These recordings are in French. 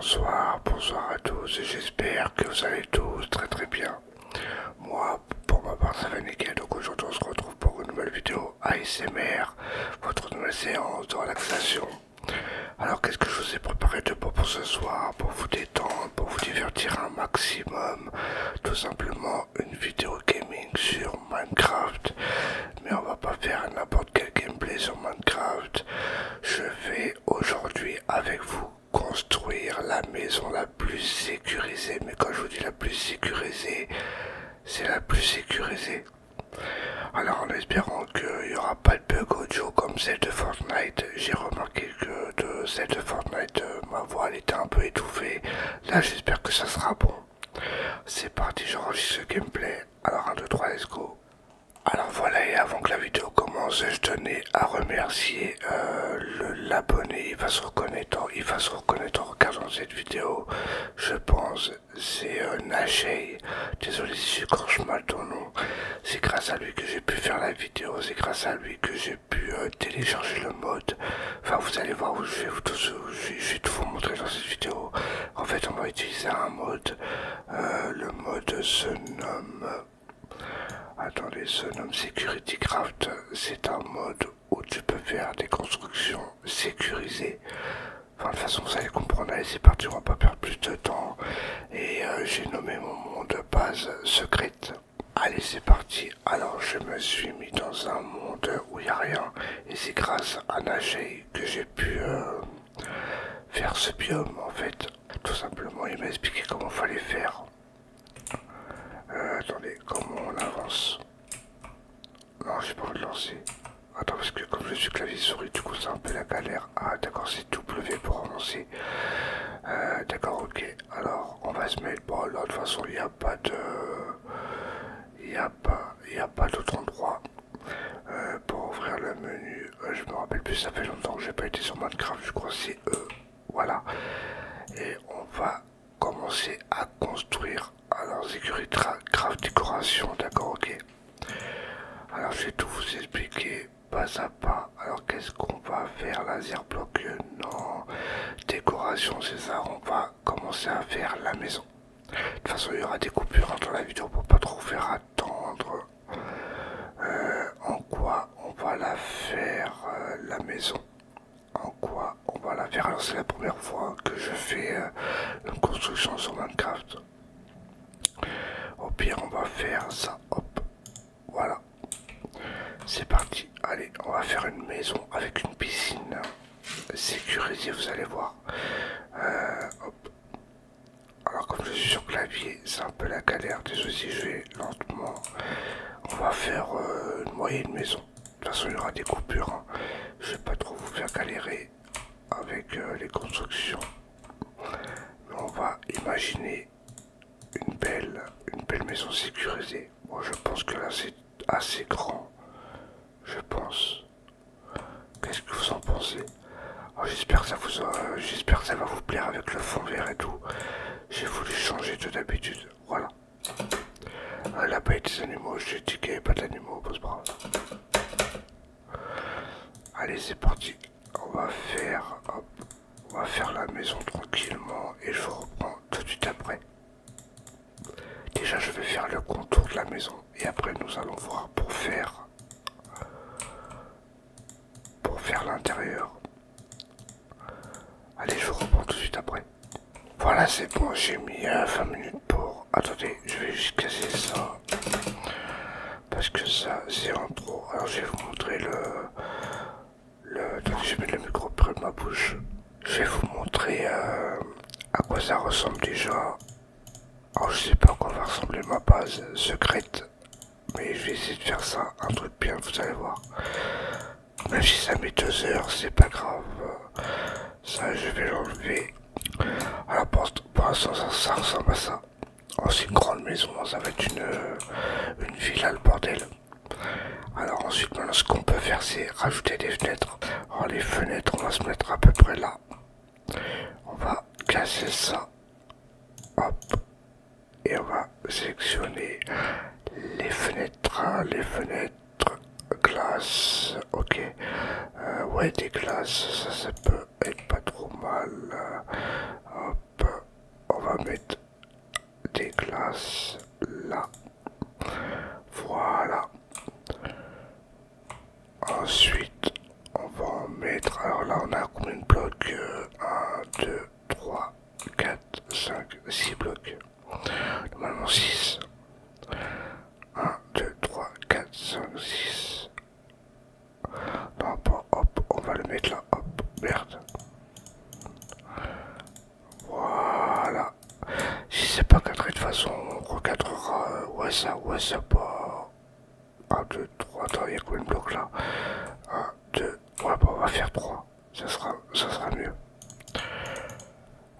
bonsoir à tous et j'espère que vous allez tous très bien. Moi, pour ma part, ça va nickel, donc aujourd'hui on se retrouve pour une nouvelle vidéo ASMR, votre nouvelle séance de relaxation. Alors qu'est-ce que je vous ai préparé de bon pour ce soir, pour vous détendre, pour vous divertir un maximum? Tout simplement une vidéo gaming sur Minecraft, mais on va pas faire n'importe quel gameplay sur Minecraft. Je vais aujourd'hui avec vous construire la maison la plus sécurisée, mais quand je vous dis la plus sécurisée, c'est la plus sécurisée. Alors en espérant qu'il n'y aura pas de bug audio comme celle de Fortnite, j'ai remarqué que de celle de Fortnite, ma voix elle était un peu étouffée. Là j'espère que ça sera bon. C'est parti, j'enregistre ce gameplay. Alors 1, 2, 3, let's go. Alors voilà, et avant que la vidéo commence, je tenais à remercier l'abonné. Il va se reconnaître en regardant cette vidéo, je pense. C'est Nashei. Désolé si j'écorche mal ton nom. C'est grâce à lui que j'ai pu faire la vidéo, c'est grâce à lui que j'ai pu télécharger le mode. Enfin, vous allez voir où je vais tout vous montrer dans cette vidéo. En fait, on va utiliser un mode. Le mode se nomme... Attendez, ce nomme Security Craft. C'est un mode où tu peux faire des constructions sécurisées. Enfin, de toute façon, vous allez comprendre. Allez, c'est parti, on va pas perdre plus de temps. Et j'ai nommé mon monde base secrète. Allez, c'est parti. Alors, je me suis mis dans un monde où il n'y a rien. Et c'est grâce à Nagey que j'ai pu faire ce biome, en fait. Tout simplement, il m'a expliqué comment il fallait faire. Attendez, comment on avance? Non, j'ai pas envie de lancer. Attends, parce que comme je suis clavier souris, du coup c'est un peu la galère. Ah d'accord, c'est W pour avancer. D'accord, ok. Alors, on va se mettre... Bon, là, de toute façon, il n'y a pas de... Il n'y a pas d'autre endroit pour ouvrir le menu. Je me rappelle plus, ça fait longtemps que j'ai pas été sur Minecraft, je crois que c'est voilà. Et on va commencer à construire. Alors, sécurité, craft, décoration, d'accord, ok. Alors, je vais tout vous expliquer pas à pas. Alors, qu'est-ce qu'on va faire? Laser bloc, non. Décoration, c'est ça. On va commencer à faire la maison. De toute façon, il y aura des coupures dans la vidéo pour pas trop vous faire attendre. En quoi on va la faire, la maison? En quoi on va la faire? Alors, c'est la première fois que je fais une construction sur Minecraft. Au pire, on va faire ça. Hop, voilà. C'est parti. Allez, on va faire une maison avec une piscine sécurisée, vous allez voir. Hop. Alors, comme je suis sur clavier, c'est un peu la galère. Désolé si je vais lentement. On va faire une moyenne maison. De toute façon, il y aura des coupures. Hein. Je vais pas trop vous faire galérer avec les constructions. Mais on va imaginer une belle maison sécurisée. Moi, je pense que là, c'est assez grand. Je pense. Qu'est-ce que vous en pensez? Oh, j'espère que ça va vous plaire avec le fond vert et tout. J'ai voulu changer de d'habitude. Voilà. Là-bas, il y a des animaux. J'ai dit qu'il n'y avait pas d'animaux. C'est pas grave. Allez, c'est parti. On va faire... Hop, on va faire la maison tranquillement. Et je vous reprends tout de suite après. Déjà, je vais faire le contour de la maison. Et après, nous allons voir pour faire l'intérieur. Allez, je vous reprends tout de suite après. Voilà, c'est bon, j'ai mis 20 minutes pour... Attendez, je vais juste casser ça. Parce que ça, c'est en trop. Alors, je vais vous montrer Attendez, je vais mettre le micro près de ma bouche. Je vais vous montrer à quoi ça ressemble déjà. Alors, je sais pas à quoi va ressembler ma base secrète. Mais je vais essayer de faire ça, un truc bien, vous allez voir. Même si ça met 2 heures, c'est pas grave. Ça, je vais l'enlever. Alors, pour l'instant, ça ressemble à ça. Oh, c'est une grande maison, ça va être une villa, le bordel. Alors, ensuite, maintenant, ce qu'on peut faire, c'est rajouter des fenêtres. Alors, les fenêtres, on va se mettre à peu près là. On va casser ça. Hop. Et on va sélectionner les fenêtres, glace, ok. Ouais, des glaces, ça peut être pas trop mal. Hop, mettre des glaces là. Voilà. Ensuite, on va en mettre. Alors là, on a combien de blocs? 1, 2, 3, 4, 5, 6 blocs. Normalement 6. 1, 2, 3, 4, 5, 6. Non, pas hop, on va le mettre là. Hop, merde. Voilà. Si c'est pas cadré de toute façon, on recadrera. Ouais, ça pas. 1, 2, 3. Attends, il y a combien de blocs là? 1, 2. Ouais, bah, on va faire 3. Ça sera mieux.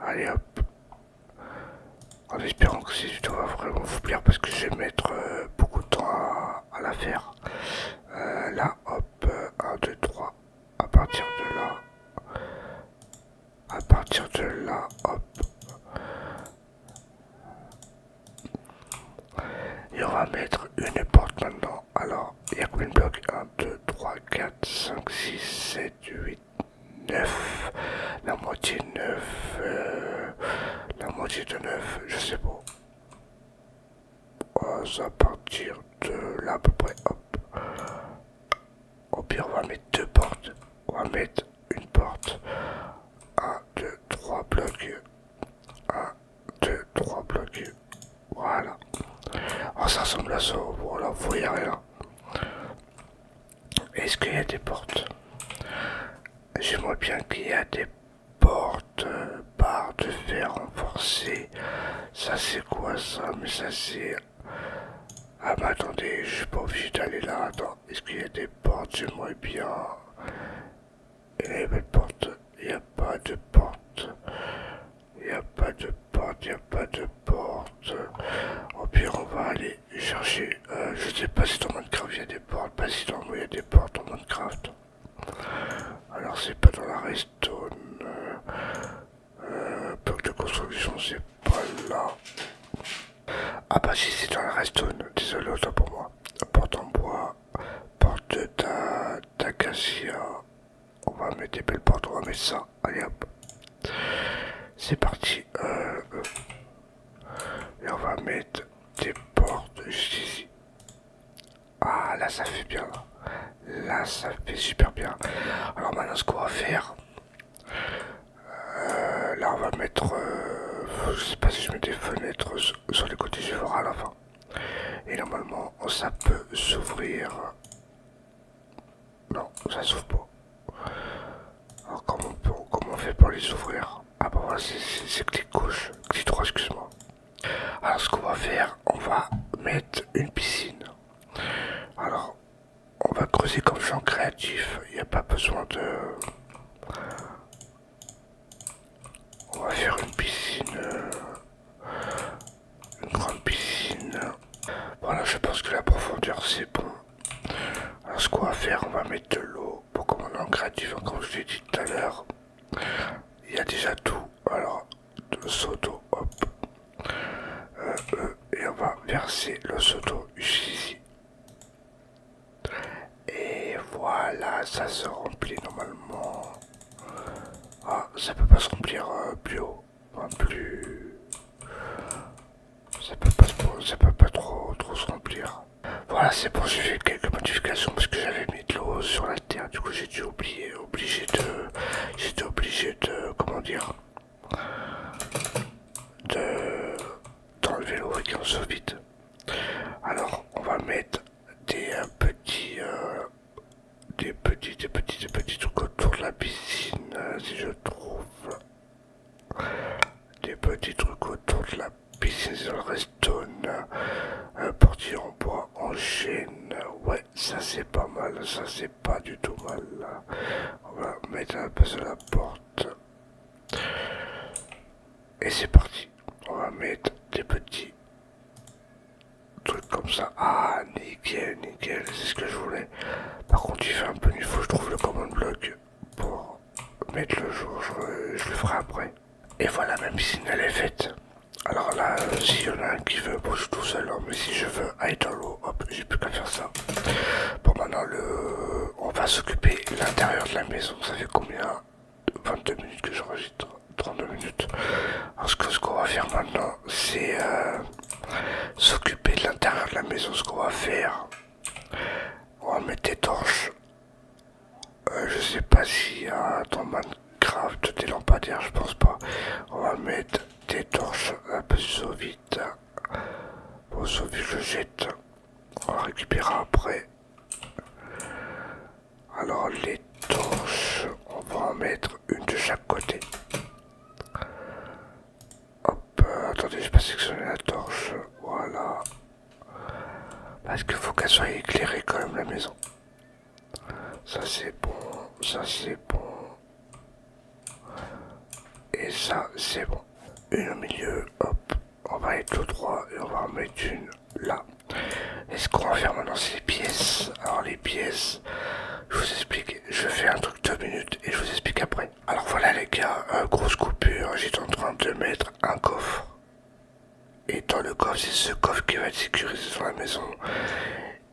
Allez hop. En espérant que cette vidéo va vraiment vous plaire parce que je vais mettre beaucoup de temps à la faire. Là, hop, 1, 2, 3. À partir de là. À partir de là, hop. Et on va mettre une porte maintenant. Alors, il y a combien de blocs? 1, 2, 3, 4, 5, 6, 7, 8, 9. La moitié 9. La moitié de 9, je sais pas. À partir de là à peu près, hop. Au pire, on va mettre deux portes. On va mettre une porte. 1, 2, 3 blocs. 1, 2, 3 blocs. Voilà. Alors, ça ressemble à ça. Voilà, vous voyez rien. Est-ce qu'il y a des portes? J'aimerais bien qu'il y ait des portes, barres de fer renforcées. Ça c'est quoi ça? Mais ça c'est... Ah mais attendez, je suis pas obligé d'aller là. Attends, est-ce qu'il y a des portes? J'aimerais bien... Il y a des portes. Il n'y a pas de porte. Il n'y a pas de porte. Il n'y a pas de porte. Au pire on va aller chercher... je sais pas si dans Minecraft il y a des portes. Pas si dans moi il y a des portes en Minecraft. Alors c'est pas dans la redstone. Bloc de construction c'est pas là. Ah bah si c'est dans la redstone. Désolé autant pour moi. Porte en bois. Porte d'acacia. On va mettre des belles portes. On va mettre ça. Allez hop. C'est parti. Et on va mettre des portes juste ici. Ah là ça fait bien là. Là ça fait super bien. Alors maintenant ce qu'on va faire, là on va mettre, je sais pas si je mets des fenêtres sur les côtés, je vais voir à la fin. Et normalement ça peut s'ouvrir. Non, ça s'ouvre pas. Alors comment on fait pour les ouvrir? Ah bah voilà, c'est clic gauche, clic droit, excuse-moi. Alors ce qu'on va faire, on va mettre une piscine. Alors on va creuser comme champ créatif, il n'y a pas besoin de... On va faire une piscine, une grande piscine. Voilà, je pense que la profondeur c'est bon. Alors ce qu'on va faire, on va mettre de l'eau pour comme on est en créatif, comme je l'ai dit tout à l'heure. Il y a déjà tout, alors de seau d'eau, hop. Et on va verser le seau d'eau ici. Et voilà, ça se remplit normalement. Ah, ça peut pas se remplir plus haut. Enfin, plus... Ça peut pas trop se remplir. Voilà, c'est bon, j'ai fait quelques modifications parce que j'avais mis de l'eau sur la terre. Du coup, j'ai dû j'étais obligé de, comment dire, d'enlever l'eau et qu'on se vide. Alors, on va mettre des petits trucs autour de la piscine, si je trouve. Des petits trucs autour de la piscine sur le redstone. Portier en bois, en chaîne. Ouais, ça c'est pas mal, ça c'est pas du tout mal. On va mettre un peu sur la porte. Et c'est parti. On va mettre des petits trucs comme ça. Ah, nickel, nickel, c'est ce que je voulais. Par contre, il fait un peu, il faut que je trouve le command block pour mettre le jour. Je le ferai après. Et voilà, ma piscine elle est faite. Alors là, s'il y en a un qui veut, bon, je suis tout seul, hein, mais si je veux aller dans l'eau, hop, j'ai plus qu'à faire ça. Bon, maintenant, on va s'occuper de l'intérieur de la maison. Ça fait combien? 22 minutes que j'enregistre, 32 minutes. Alors, ce qu'on va faire maintenant, mettre des torches un peu sur vite. Bon, sur vite, je jette. On va récupérer après. Alors, les torches, on va en mettre une de chaque côté. Hop, attendez, j'ai pas sélectionné la torche. Voilà. Parce qu'il faut qu'elle soit éclairée quand même, la maison. Ça, c'est bon. Ça, c'est bon. Et ça, c'est bon. Une au milieu, hop. On va être tout droit et on va en mettre une là. Et ce qu'on va faire maintenant, c'est les pièces. Alors, les pièces, je vous explique. Je fais un truc 2 minutes et je vous explique après. Alors, voilà, les gars, grosse coupure. J'étais en train de mettre un coffre. Et dans le coffre, c'est ce coffre qui va être sécurisé sur la maison.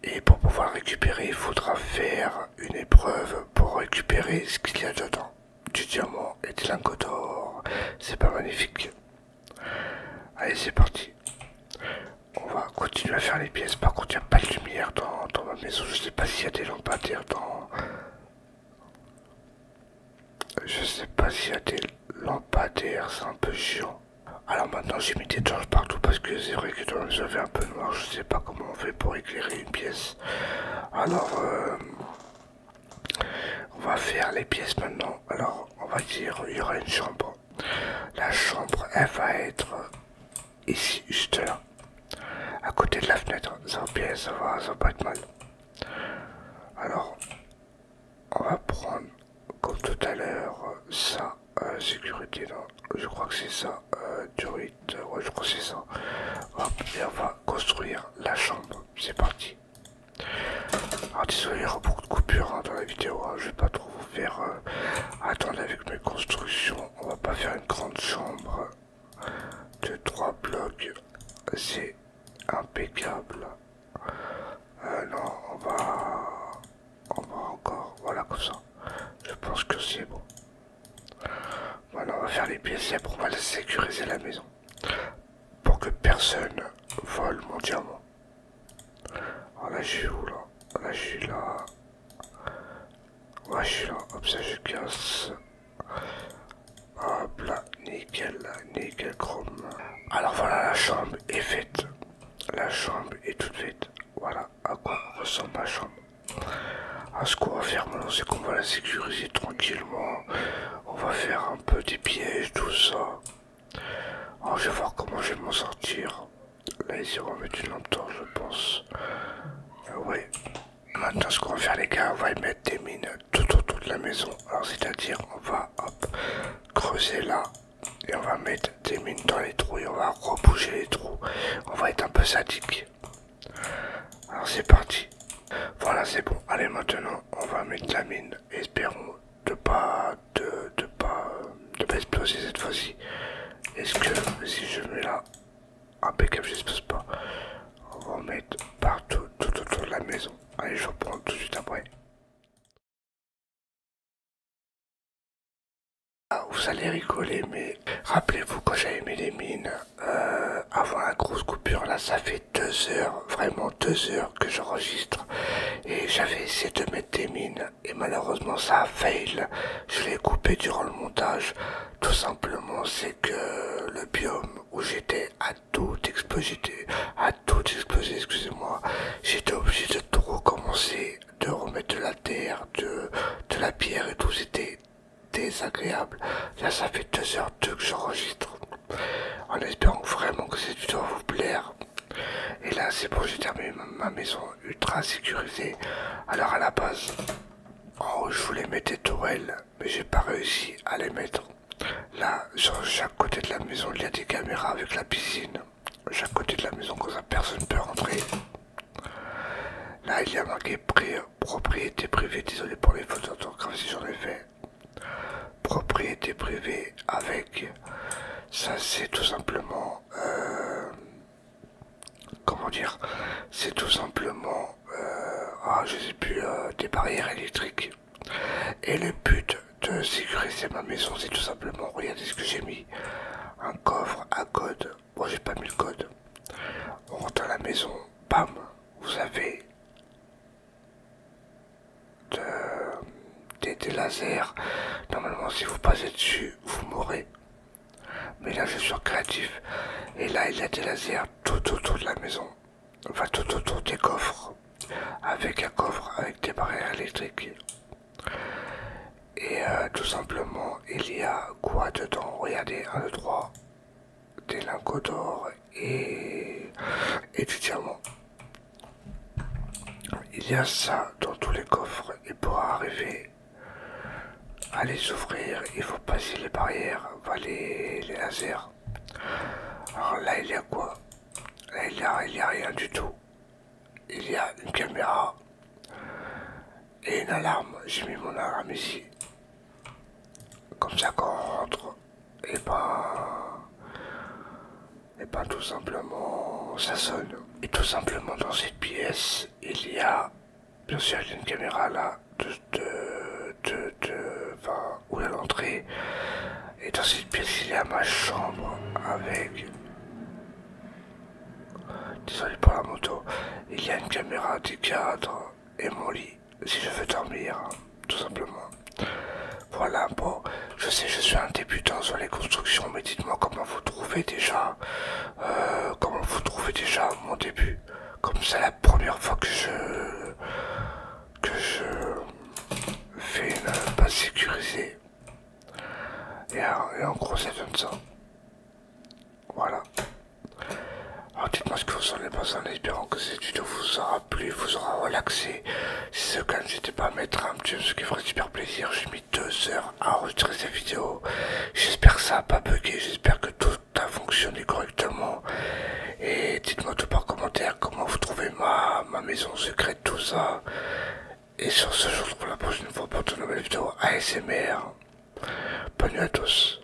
Et pour pouvoir le récupérer, il faudra faire une épreuve pour récupérer ce qu'il y a dedans. Du diamant et des lingots d'or. C'est pas magnifique. Allez, c'est parti. On va continuer à faire les pièces. Par contre, il n'y a pas de lumière dans ma maison. Je sais pas s'il y a des lampadaires dans... Je sais pas s'il y a des lampadaires. C'est un peu chiant. Alors maintenant j'ai mis des torches partout parce que c'est vrai que dans la maison fait un peu noir, je sais pas comment on fait pour éclairer une pièce. Alors on va faire les pièces maintenant. Alors on va dire il y aura une chambre. La chambre elle va être ici, juste là. À côté de la fenêtre. Ça bien, ça va pas être mal. Alors on va prendre comme tout à l'heure ça. Sécurité, non, je crois que c'est ça. Durite, ouais, je crois que c'est ça. Hop, et on va construire la chambre. C'est parti. Alors, désolé, il y aura beaucoup de coupures hein, dans la vidéo. Hein. Je vais pas trop vous faire attendre avec mes constructions. On va pas faire une grande chambre de 3 blocs. C'est impeccable. Non, on va encore. Voilà, comme ça. Je pense que c'est bon. Voilà, on va faire les pièces et après on va sécuriser la maison. Pour que personne vole mon diamant. Alors là, je suis où là? Là, je suis là. Ouais, je suis là. Hop, ça, je casse. Hop là, nickel, nickel chrome. Alors voilà, la chambre est faite. La chambre est toute faite. Voilà à quoi ressemble ma chambre. Alors, ce qu'on va faire maintenant, c'est qu'on va la sécuriser tranquillement. On va faire un peu des pièges, tout ça. Alors, je vais voir comment je vais m'en sortir. Là, ici, on va mettre une lampe torche, je pense. Ouais. Maintenant, ce qu'on va faire, les gars, on va y mettre des mines tout autour de la maison. Alors, c'est-à-dire, on va, hop, creuser là. Et on va mettre des mines dans les trous et on va rebouger les trous. On va être un peu sadique. Alors, c'est parti. Voilà, c'est bon. Allez, maintenant, on va mettre la mine. Espérons de pas exploser cette fois-ci. Est-ce que si je mets là, impeccable, j'explose pas. On va en mettre partout, tout autour de la maison. Allez, je reprends tout de suite après. Ah, vous allez rigoler, mais rappelez-vous quand j'avais mis les mines avant la grosse coupure, là ça fait 2 heures, vraiment 2 heures que j'enregistre et j'avais essayé de mettre des mines et malheureusement ça a fail. Je l'ai coupé durant le montage. Tout simplement c'est que le biome où j'étais à tout exploser, excusez-moi, j'étais obligé de tout recommencer, de remettre de la terre, de la pierre et tout, c'était désagréable. Là ça fait 2 heures que j'enregistre en espérant vraiment que cette vidéo va vous plaire. Et là c'est bon, j'ai terminé ma maison ultra sécurisée. Alors à la base en haut je voulais mettre des tourelles mais j'ai pas réussi à les mettre. Là sur chaque côté de la maison il y a des caméras avec la piscine. Chaque côté de la maison comme ça personne ne peut rentrer. Là il y a marqué propriété privée, désolé pour les fautes d'orthographe si j'en ai fait. Propriété privée avec, ça c'est tout simplement, comment dire, c'est tout simplement, je sais plus, des barrières électriques. Et le but de sécuriser ma maison, c'est tout simplement, regardez ce que j'ai mis, un coffre à code. Bon, j'ai pas mis le code. On rentre à la maison, bam, vous avez des lasers. Normalement si vous passez dessus vous mourrez, Mais là je suis sur créatif. Et là il y a des lasers tout autour de la maison. Enfin tout autour des coffres. Avec un coffre avec des barrières électriques. Et tout simplement il y a quoi dedans? Regardez, 1, 2, 3. Des lingots d'or et du diamant. Il y a ça dans tous les coffres et pour arriver à les ouvrir, il faut passer les barrières, enfin les lasers. Alors là, il y a quoi? Là, il y a rien du tout. Il y a une caméra et une alarme. J'ai mis mon alarme ici. Comme ça, quand on rentre, et ben tout simplement, ça sonne. Et tout simplement, dans cette pièce, il y a, bien sûr, il y a une caméra là, enfin, où est l'entrée. Et dans cette pièce, il y a ma chambre avec, désolé pour la moto, il y a une caméra, des cadres et mon lit, si je veux dormir, tout simplement. Voilà, bon, je sais, je suis un débutant sur les constructions, mais dites-moi comment vous trouvez déjà, mon début. Comme c'est la première fois que je fais une base sécurisée. Et en gros, ça donne ça. Voilà. Alors dites-moi ce que vous en avez pensé en espérant que cette vidéo vous aura plu, vous aura relaxé. Si c'est le cas, n'hésitez pas à mettre un petit, ce qui ferait super plaisir. J'ai mis 2 heures à enregistrer cette vidéo. J'espère que ça n'a pas bugué, j'espère que tout a fonctionné correctement. Et dites-moi tout par commentaire comment vous trouvez ma maison secrète, tout ça. Et sur ce, je vous retrouve la prochaine fois pour une nouvelle vidéo ASMR. Bonne nuit à tous.